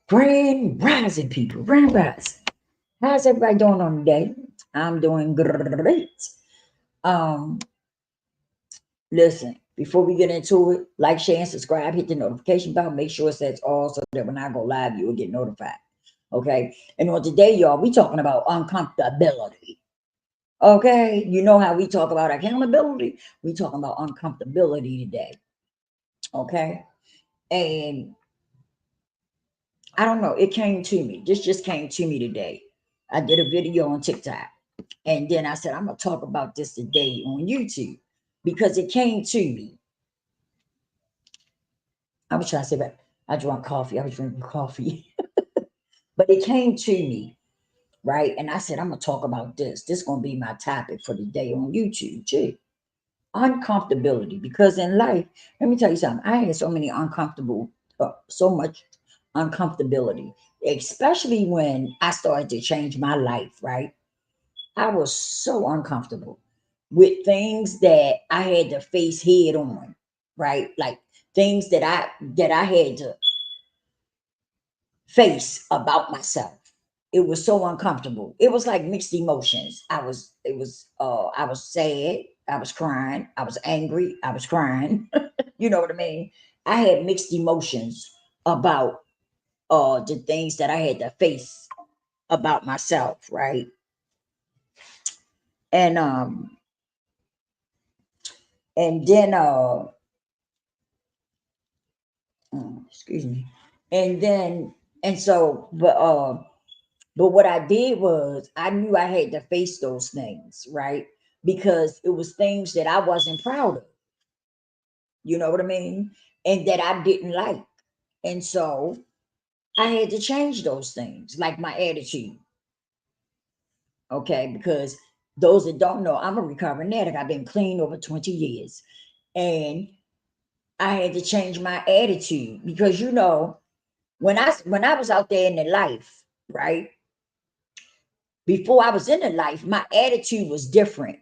Grand rising, people. Grand rising. How's everybody doing on the day? I'm doing great. Um, Listen, before we get into it, like, share, and subscribe, hit the notification bell, make sure it says all so that when I go live, you will get notified. Okay. And on today, y'all, we talking about uncomfortability. Okay. You know how we talk about accountability? We talking about uncomfortability today. Okay. And I don't know, it came to me. This just came to me today. I did a video on TikTok. And then I said, I'm going to talk about this today on YouTube because it came to me. I was trying to say that I drank coffee. I was drinking coffee, but it came to me, right? And I said, I'm going to talk about this. This is going to be my topic for the day on YouTube too. Uncomfortability. Because in life, let me tell you something. I had so many so much uncomfortability, especially when I started to change my life, right? I was so uncomfortable with things that I had to face head on, right? Like things that I had to face about myself. It was so uncomfortable. It was like mixed emotions. I was sad, I was crying, I was angry, I was crying. You know what I mean? I had mixed emotions about the things that I had to face about myself, right? And and then excuse me. And then and so but what I did was I knew I had to face those things, right? Because it was things that I wasn't proud of. You know what I mean? And that I didn't like. And so I had to change those things, like my attitude. Okay, because those that don't know, I'm a recovering addict. I've been clean over 20 years. And I had to change my attitude because when I was out there in the life, right? Before I was in the life, my attitude was different.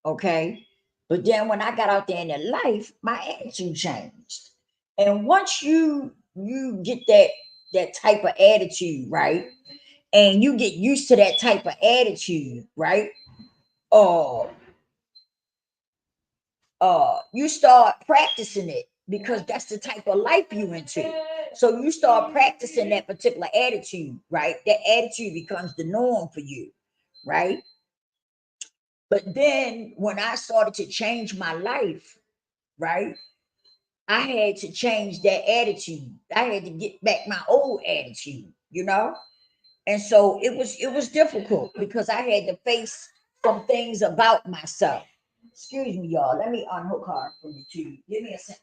Okay. But then when I got out there in the life, my attitude changed. And once you get that type of attitude, right? And you get used to that type of attitude, right? Uh you start practicing it because that's the type of life you into. So you start practicing that particular attitude, right? That attitude becomes the norm for you, right? But then when I started to change my life, right? I had to change that attitude. I had to get back my old attitude, you know? And so it was difficult because I had to face some things about myself. Excuse me, y'all. Let me unhook her from the tube. Give me a second.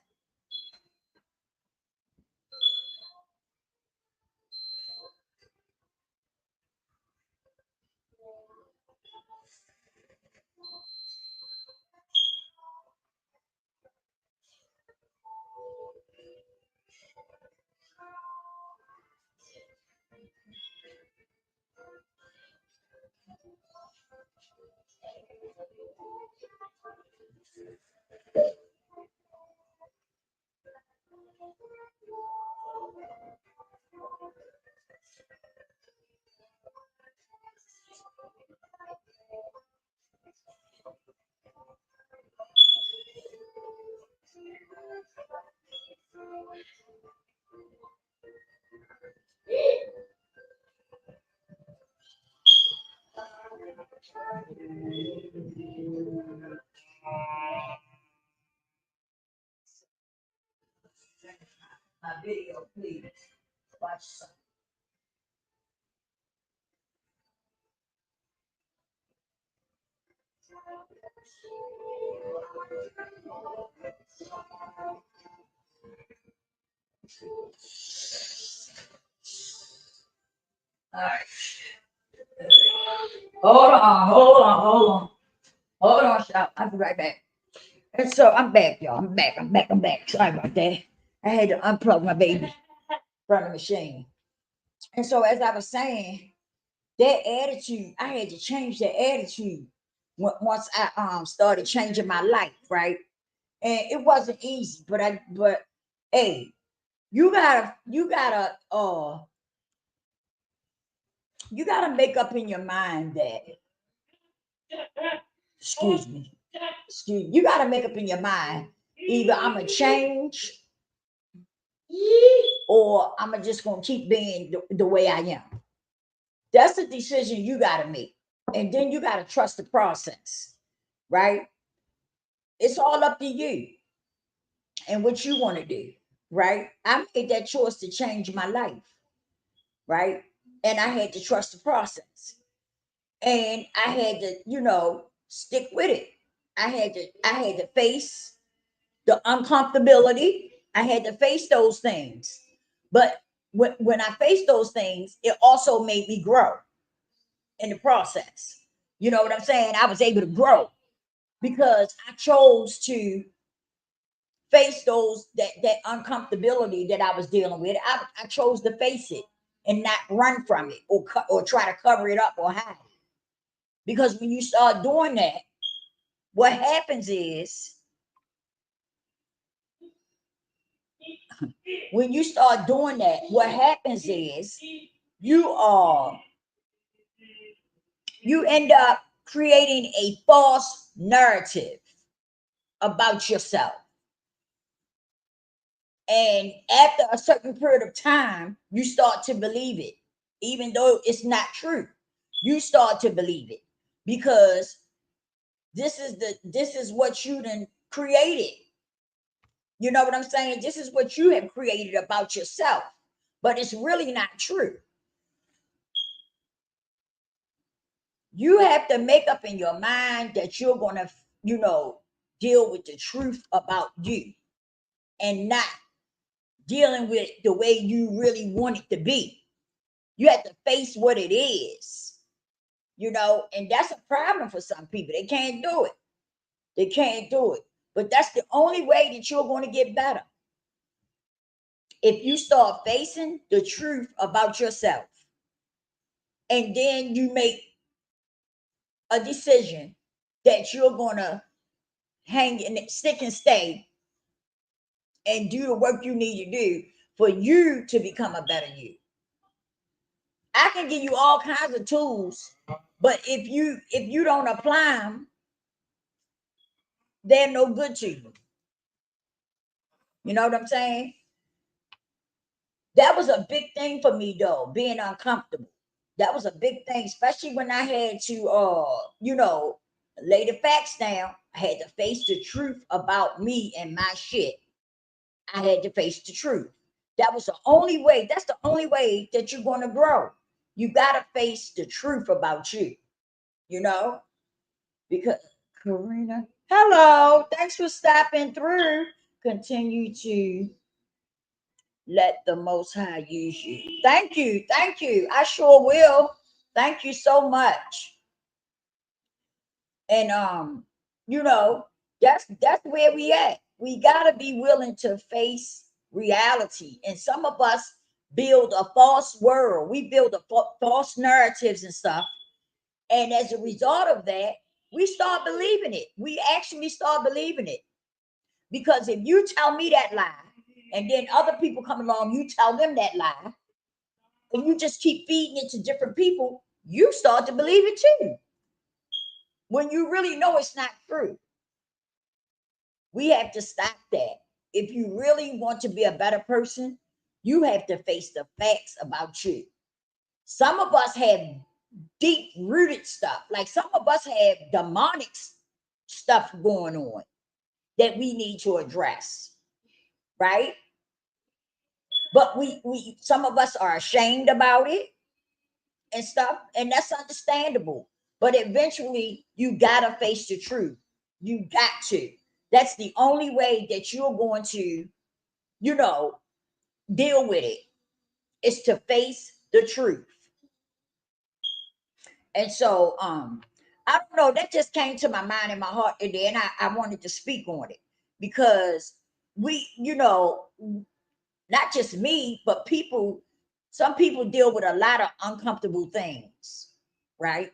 My video, please. Watch some. All right. Hold on, shout. I'll be right back. And so I'm back, y'all. I'm back. Sorry about that. I had to unplug my baby from the machine. And so as I was saying, that attitude, I had to change that attitude once I started changing my life, right? And it wasn't easy, but hey, you gotta You got to make up in your mind that, excuse me, you got to make up in your mind, either I'm going to change or I'm just going to keep being the way I am. That's a decision you got to make. And then you got to trust the process, right? It's all up to you and what you want to do, right? I made that choice to change my life, right? And I had to trust the process. And I had to, stick with it. I had to face the uncomfortability. I had to face those things. But when I faced those things, it also made me grow in the process. You know what I'm saying? I was able to grow because I chose to face that uncomfortability that I was dealing with. I chose to face it and not run from it or try to cover it up or hide it. Because when you start doing that, what happens is when you start doing that, what happens is you are you end up creating a false narrative about yourself. And after a certain period of time, you start to believe it, even though it's not true. You start to believe it because this is what you done created. You know what I'm saying? This is what you have created about yourself, but it's really not true. You have to make up in your mind that you're going to, deal with the truth about you and not dealing with the way you really want it to be. You have to face what it is, and that's a problem for some people. They can't do it. They can't do it. But that's the only way that you're going to get better. If you start facing the truth about yourself and then you make a decision that you're going to hang and stick and stay and do the work you need to do for you to become a better you. I can give you all kinds of tools, but if you don't apply them, they're no good to you. You know what I'm saying? That was a big thing for me though, being uncomfortable. That was a big thing, especially when I had to lay the facts down. I had to face the truth about me and my shit. I had to face the truth. That was the only way. That's the only way that you're going to grow. You got to face the truth about you, you know? Because, Karina, hello. Thanks for stopping through. Continue to let the Most High use you. Thank you. Thank you. I sure will. Thank you so much. And that's where we at. We gotta be willing to face reality. And some of us build a false world. We build false narratives and stuff. And as a result of that, we start believing it. We actually start believing it. Because if you tell me that lie, and then other people come along, you tell them that lie, and you just keep feeding it to different people, you start to believe it too. When you really know it's not true. We have to stop that. If you really want to be a better person, you have to face the facts about you. Some of us have deep rooted stuff. Like some of us have demonic stuff going on that we need to address, right? But we some of us are ashamed about it and stuff, and that's understandable. But eventually, you gotta face the truth. You got to. That's the only way that you're going to, you know, deal with it is to face the truth. And so, I don't know. That just came to my mind and my heart today, and I wanted to speak on it because we, not just me, but people. Some people deal with a lot of uncomfortable things, right?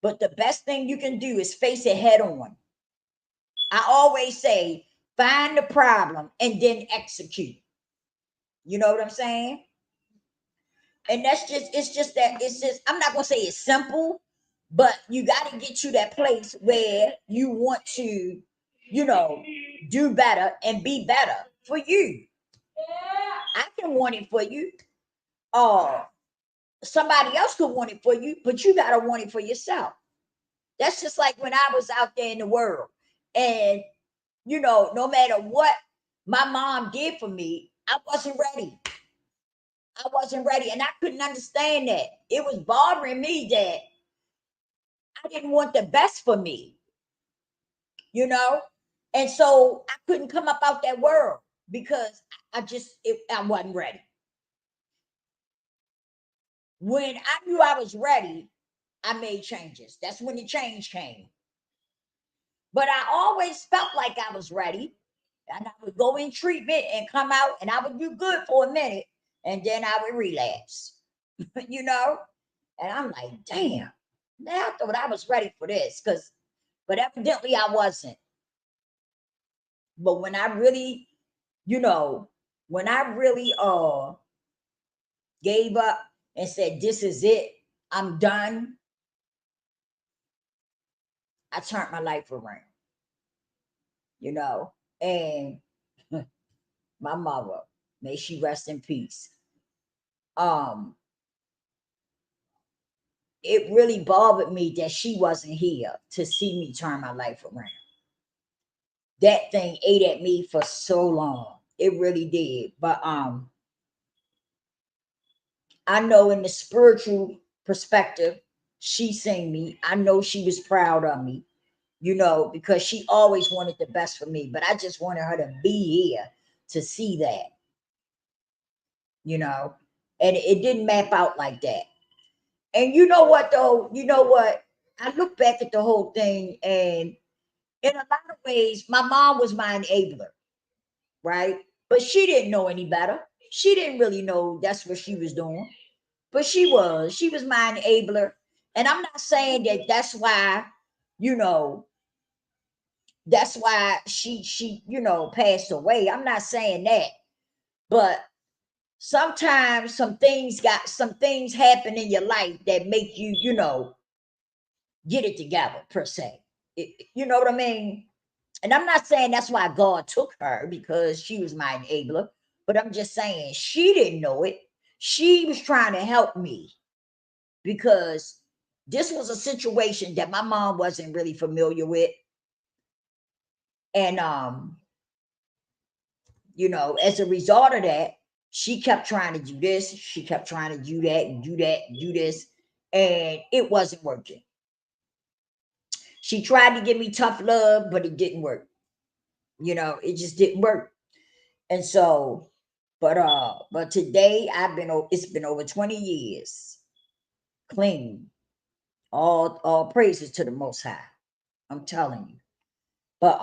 But the best thing you can do is face it head on. I always say, find the problem and then execute. You know what I'm saying? And that's just, it's just that, it's just, I'm not gonna say it's simple, but you got to get to that place where you want to, you know, do better and be better for you. I can want it for you. Oh, somebody else could want it for you, but you gotta want it for yourself. That's just like when I was out there in the world, and no matter what my mom did for me, I wasn't ready. I wasn't ready, and I couldn't understand that. It was bothering me that I didn't want the best for me, you know, and so I couldn't come up out that world because I wasn't ready. When I knew I was ready, I made changes. That's when the change came. But I always felt like I was ready. And I would go in treatment and come out and I would do good for a minute and then I would relapse, you know? And I'm like, damn, now I thought I was ready for this but evidently I wasn't. But when I really, you know, when I really gave up and said, this is it, I'm done, I turned my life around, you know? And my mother, may she rest in peace. Um, it really bothered me that she wasn't here to see me turn my life around. That thing ate at me for so long. It really did. But I know in the spiritual perspective, she seen me. I know she was proud of me, because she always wanted the best for me. But I just wanted her to be here to see that, you know. And it didn't map out like that. And you know what though? You know what? I look back at the whole thing, and in a lot of ways, my mom was my enabler, right? But she didn't know any better. She didn't really know that's what she was doing. But she was my enabler. And I'm not saying that you know, that's why she, passed away. I'm not saying that. But sometimes some things happen in your life that make you, get it together per se. You know what I mean? And I'm not saying that's why God took her because she was my enabler, but I'm just saying she didn't know it. She was trying to help me because this was a situation that my mom wasn't really familiar with. And as a result of that, she kept trying to do this, she kept trying to do that and do that and do this, and it wasn't working. She tried to give me tough love, but it didn't work. It just didn't work. And so, but today it's been over 20 years clean. All praises to the Most High. I'm telling you. But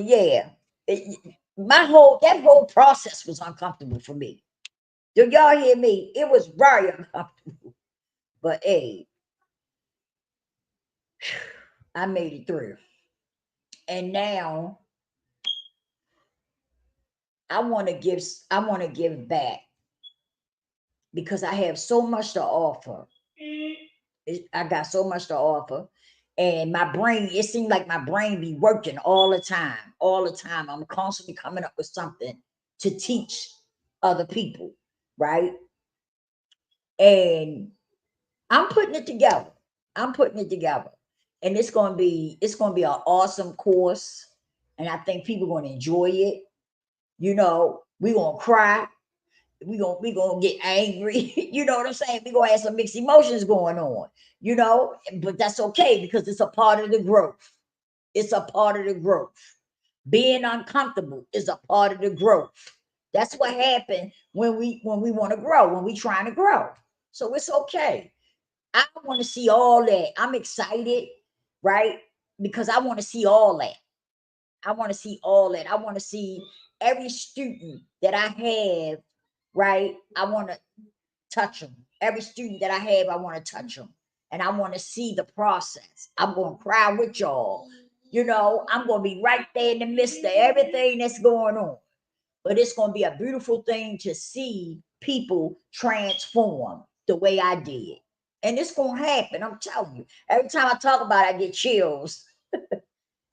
yeah, that whole process was uncomfortable for me. Do y'all hear me? It was very uncomfortable. But hey, I made it through. And now I want to give back because I have so much to offer. I got so much to offer. And my brain, it seemed like my brain be working all the time, all the time. I'm constantly coming up with something to teach other people, right? And I'm putting it together. I'm putting it together. And it's gonna be an awesome course. And I think people are gonna enjoy it. We're gonna cry, we gonna get angry. You know what I'm saying? We're gonna have some mixed emotions going on, but that's okay because it's a part of the growth. It's a part of the growth. Being uncomfortable is a part of the growth. That's what happened when we want to grow, when we trying to grow. So it's okay. I want to see all that. I'm excited, right? Because I want to see all that. I want to see all that. I want to see every student that I have, right? I want to touch them. Every student that I have, I want to touch them. And I want to see the process. I'm going to cry with y'all. I'm going to be right there in the midst of everything that's going on. But it's going to be a beautiful thing to see people transform. the way I did. And it's gonna happen. I'm telling you. Every time I talk about it, I get chills.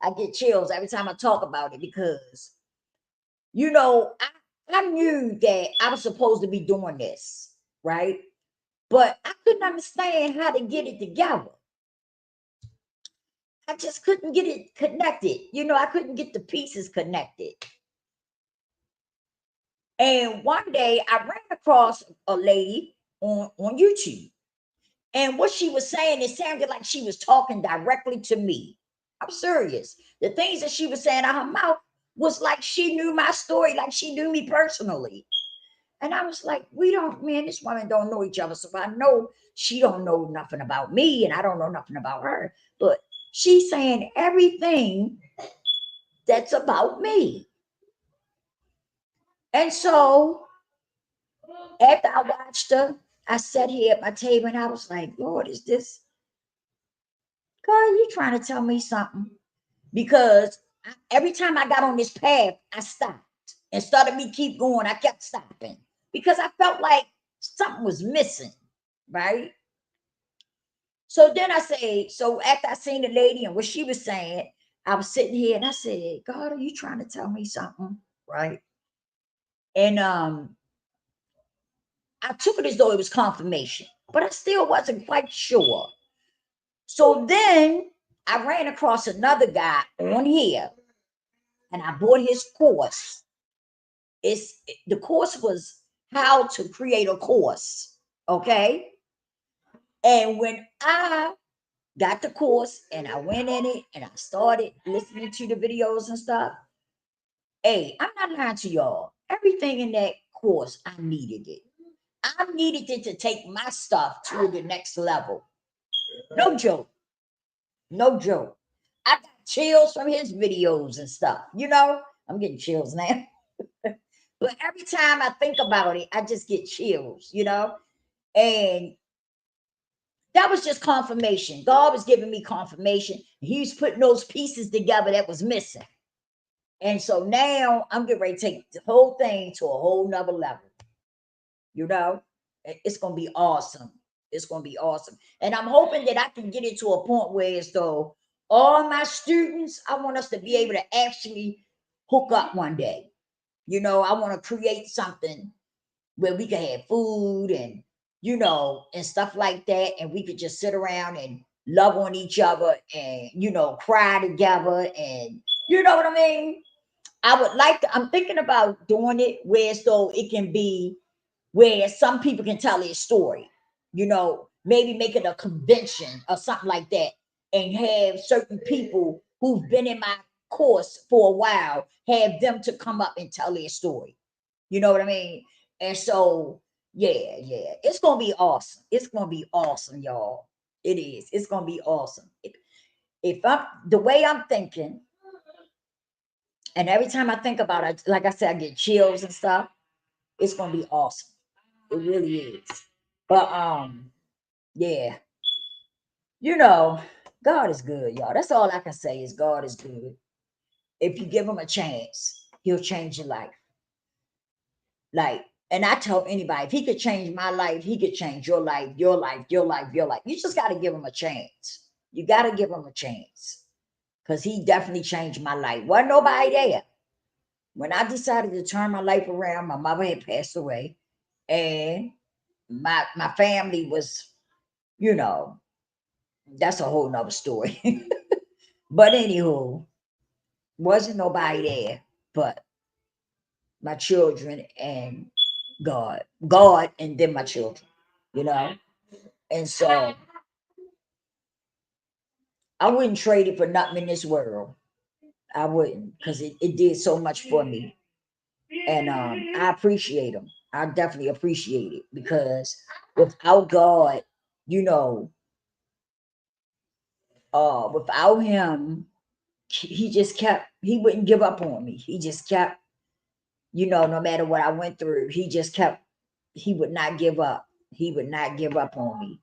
I get chills every time I talk about it because I knew that I was supposed to be doing this, right? But I couldn't understand how to get it together. I just couldn't get it connected. I couldn't get the pieces connected. And one day I ran across a lady on YouTube. And what she was saying, it sounded like she was talking directly to me. I'm serious. The things that she was saying out her mouth was like she knew my story, like she knew me personally. And I was like, man, this woman don't know each other. So I know she don't know nothing about me and I don't know nothing about her. But she's saying everything that's about me. And so after I watched her, I sat here at my table and I was like, Lord, is this, God, you trying to tell me something? Because every time I got on this path, I stopped. Instead of me keep going, I kept stopping because I felt like something was missing, right? So then so after I seen the lady and what she was saying, I was sitting here and I said, God, are you trying to tell me something? Right. And I took it as though it was confirmation, but I still wasn't quite sure. So then I ran across another guy on here and I bought his course. The course was how to create a course. Okay. And when I got the course and I went in it and I started listening to the videos and stuff, hey, I'm not lying to y'all. Everything in that course, I needed it. I needed it to take my stuff to the next level. No joke. No joke. I got chills from his videos and stuff. I'm getting chills now. But every time I think about it, I just get chills. And that was just confirmation. God was giving me confirmation. He was putting those pieces together that was missing. And so now I'm getting ready to take the whole thing to a whole nother level. It's going to be awesome. It's going to be awesome. And I'm hoping that I can get it to a point where it's though all my students, I want us to be able to actually hook up one day. I want to create something where we can have food and stuff like that. And we could just sit around and love on each other and, cry together. And you know what I mean? I'm thinking about doing it where so it can be where some people can tell their story, maybe make it a convention or something like that and have certain people who've been in my course for a while, have them to come up and tell their story. You know what I mean? And so, yeah, it's going to be awesome. It's going to be awesome, y'all. It is. It's going to be awesome. If I'm the way I'm thinking, and every time I think about it, like I said, I get chills and stuff. It's gonna be awesome. It really is. But yeah, you know, God is good, y'all. That's all I can say is God is good. If you give him a chance, he'll change your life. Like, and I tell anybody, if he could change my life, he could change your life, your life, your life, your life. You just got to give him a chance. You got to give him a chance. Because he definitely changed my life. Wasn't nobody there. When I decided to turn my life around, my mother had passed away. And my family was, you know, that's a whole nother story. But anywho, wasn't nobody there but my children and God, and then my children. And so I wouldn't trade it for nothing in this world. I wouldn't, because it did so much for me. And I appreciate them. I definitely appreciate it because without God, you know, without him, he wouldn't give up on me. He just kept, no matter what I went through, he would not give up. He would not give up on me.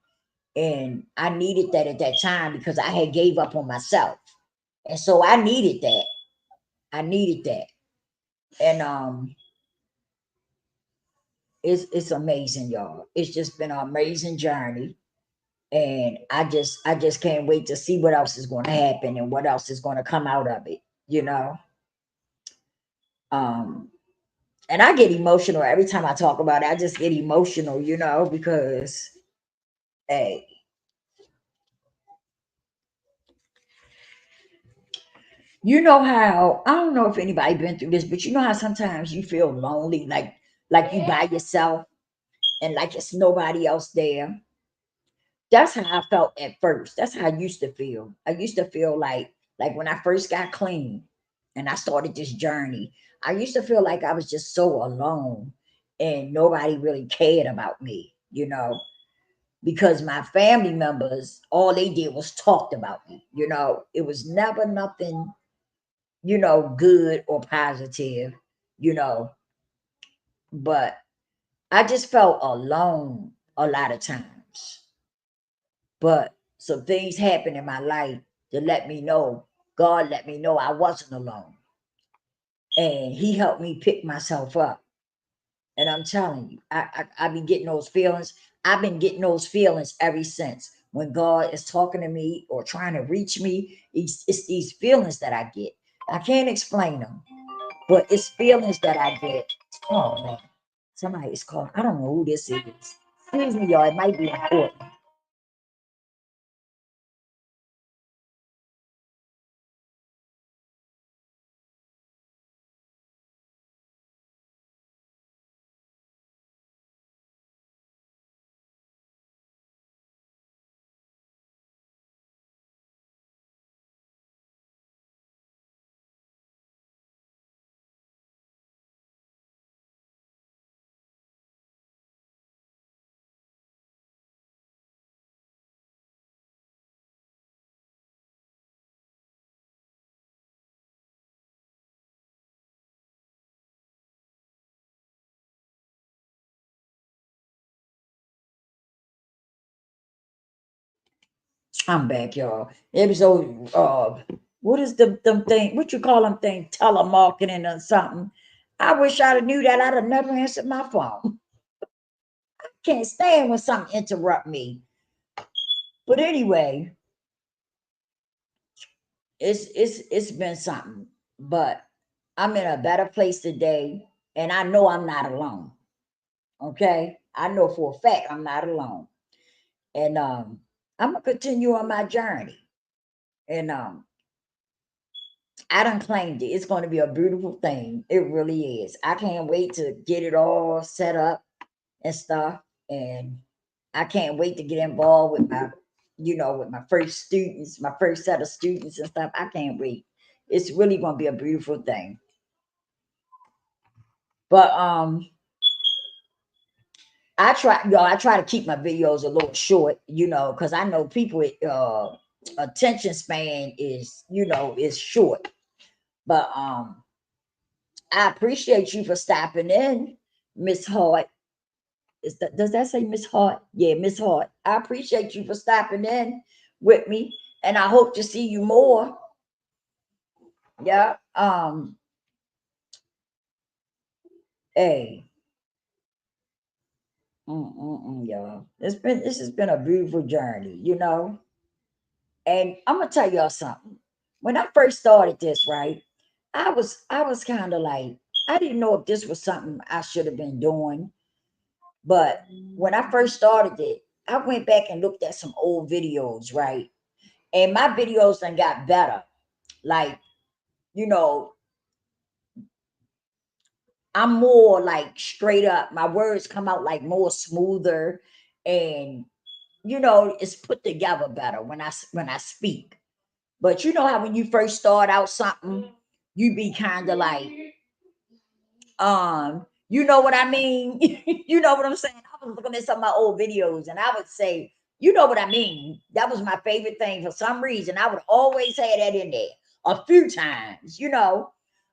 And I needed that at that time because I had gave up on myself. And so I needed that. I needed that. And it's amazing, y'all. It's just been an amazing journey. And I just can't wait to see what else is going to happen and what else is going to come out of it, you know. Um, and I get emotional every time I talk about it. I just get emotional, because hey, how I don't know if anybody been through this, but you know how sometimes you feel lonely, like you by yourself and like it's nobody else there. That's how I felt at first. That's how I used to feel. I used to feel like when I first got clean and I started this journey, I used to feel like I was just so alone and nobody really cared about me, because my family members, all they did was talked about me, It was never nothing, good or positive, you know, but I just felt alone a lot of times. But some things happened in my life to let me know, God let me know I wasn't alone. And He helped me pick myself up. And I'm telling you, I been getting those feelings. I've been getting those feelings ever since. When God is talking to me or trying to reach me, it's these feelings that I get. I can't explain them, but it's feelings that I get. Oh man, somebody is calling. I don't know who this is. Excuse me, y'all. It might be important. I'm back, y'all. Episode what is them thing? What you call them thing? Telemarketing or something. I wish I'd have knew that. I'd have never answered my phone. Can't stand when something interrupt me. But anyway, it's been something. But I'm in a better place today, and I know I'm not alone. Okay, I know for a fact I'm not alone, and I'm gonna continue on my journey, and I done claimed it. It's going to be a beautiful thing. It really is. I can't wait to get it all set up and stuff. And I can't wait to get involved with my first students, my first set of students and stuff. I can't wait. It's really going to be a beautiful thing. But I try to keep my videos a little short, because I know people attention span is short. But I appreciate you for stopping in, Miss Hart. Does that say Miss Hart? Yeah, Miss Hart. I appreciate you for stopping in with me, and I hope to see you more. Yeah. Hey. Y'all. This has been a beautiful journey, And I'm gonna tell y'all something. When I first started this, right, I was kind of like I didn't know if this was something I should have been doing. But when I first started it, I went back and looked at some old videos, right? And my videos done got better. Like, you know, I'm more like straight up. My words come out like more smoother and it's put together better when I speak. But you know how when you first start out something, you be kind of like you know what I mean? You know what I'm saying? I was looking at some of my old videos and I would say, you know what I mean? That was my favorite thing for some reason. I would always say that in there a few times.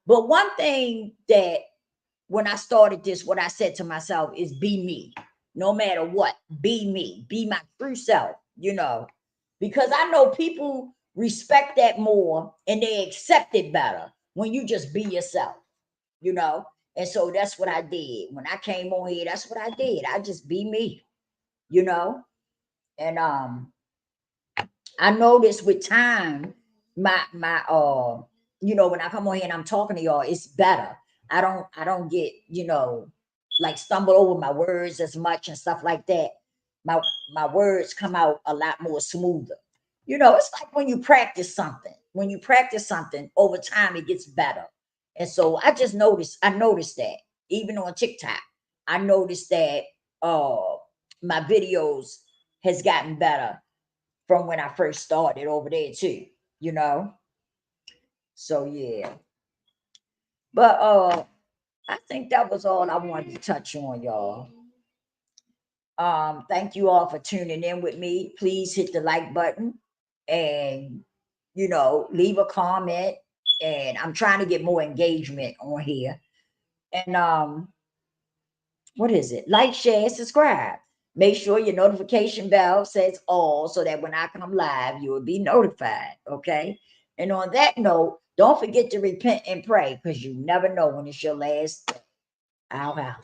But one thing that when I started this, what I said to myself is be me. No matter what, be me, be my true self, because I know people respect that more and they accept it better when you just be yourself, you know. And so that's what I did. When I came on here, that's what I did. I just be me, you know? And I noticed with time, my when I come on here and I'm talking to y'all, it's better. I don't get, like stumble over my words as much and stuff like that. My my words come out a lot more smoother. It's like when you practice something. When you practice something over time, it gets better. And so I noticed that even on TikTok, I noticed that my videos has gotten better from when I first started over there too, you know. So yeah. But I think that was all I wanted to touch on, y'all. Thank you all for tuning in with me. Please hit the like button and leave a comment. And I'm trying to get more engagement on here. And what is it? Like, share, subscribe. Make sure your notification bell says all so that when I come live, you will be notified. Okay. And on that note, don't forget to repent and pray because you never know when it's your last day. Ow, ow.